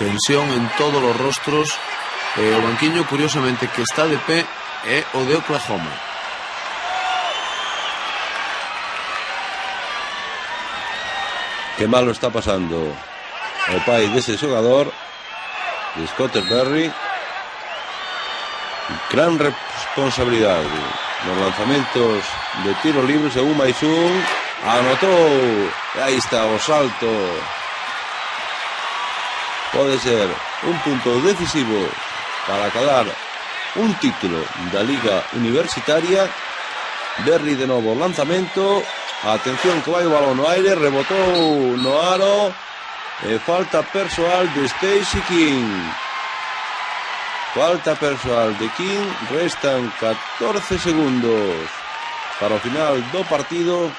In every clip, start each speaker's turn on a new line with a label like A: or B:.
A: Tensión en todos os rostros. O banquiño, curiosamente, que está de pé é o de Oklahoma.
B: Que malo está pasando o pai dese xogador, de Scotterberry. Gran responsabilidade nos lanzamentos de tiro libres e 1+1. Anotou, e aí está o salto. Pode ser un punto decisivo para acadar un título da Liga Universitaria. Berry de novo lanzamento. Atención que vai o balón no aire, rebotou no aro e falta persoal de Stacey King. Falta persoal de King, restan 14 segundos para o final do partido.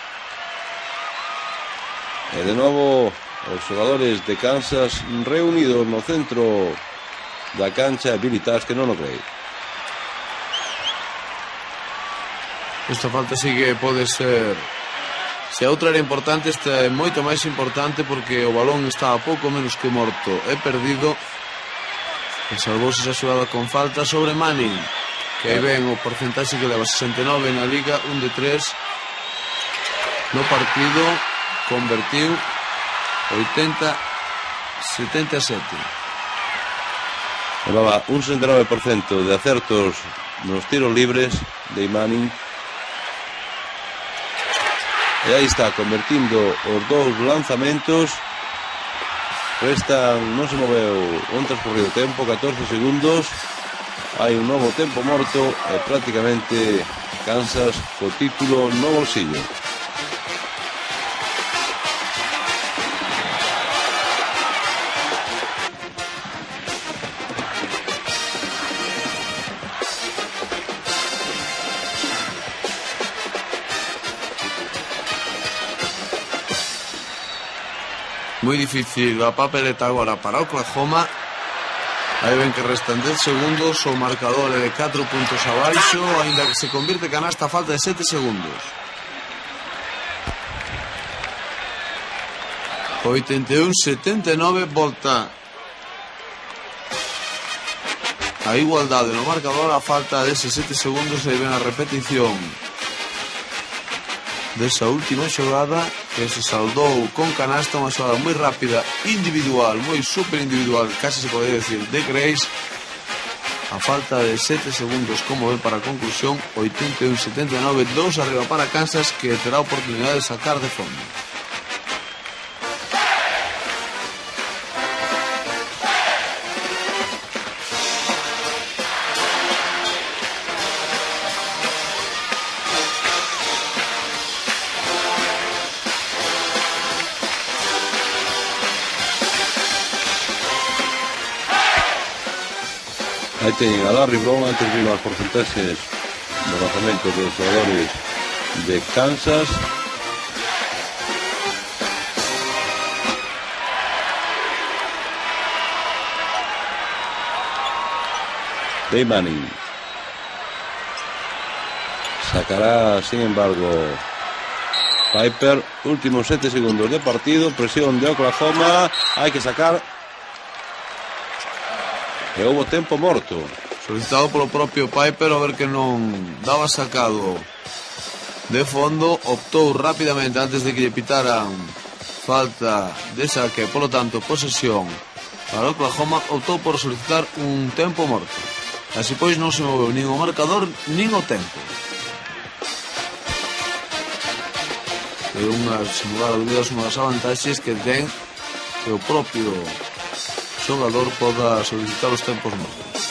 B: E de novo os xogadores de Kansas reunidos no centro da cancha. Billy Tass que non o crei.
A: Esta falta sí que pode ser, se a outra era importante, esta é moito máis importante porque o balón está a pouco menos que morto e perdido. E salvouse esa xogada con falta sobre Manning, que aí ven o porcentaxe que leva 69 na Liga, 1 de 3 no partido, convertiu 80-77.
B: Levaba un 69% de acertos nos tiros libres de Manning. E aí está, convertindo os dous lanzamentos. Restan, non se moveu un transcorrido tempo, 14 segundos. Hai un novo tempo morto e prácticamente Kansas co título no bolsillo.
A: Moi difícil a papeleta agora para Oklahoma. Aí ven que restan 10 segundos. O marcador é de 4 puntos abaixo, ainda que se convirte canasta a falta de 7 segundos. 81-79, volta a igualdade no marcador a falta de 7 segundos. Aí ven a repetición desa última xogada que se saldou con canasta, unha xogada moi rápida, individual, moi super individual, casi se pode decir de Grace. A falta de 7 segundos, como ven para a conclusión, 81-79, 2 arriba para Kansas, que terá oportunidade de sacar de fondo.
B: Aí teñen a Larry Brown. Antes vimos as porcentaxes do lanzamento dos xogadores de Kansas. Dave Manning sacará, sin embargo, Piper. Últimos 7 segundos de partido. Presión de Oklahoma. Hai que sacar. E houve tempo morto
A: solicitado polo propio Piper, a ver que non daba sacado de fondo. Optou rapidamente, antes de que lle pitaran falta de saque, polo tanto posesión para Oklahoma, optou por solicitar un tempo morto. Así pois non se moveu nin o marcador nin o tempo. É unha, sen lugar a dúbidas, unha das avantaxes que ten que o propio xogador poda solicitar os tempos mortos.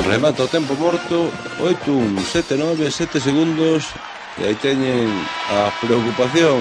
B: remata o tempo morto, 8-1, 7-9, 7 segundos, e aí teñen a preocupación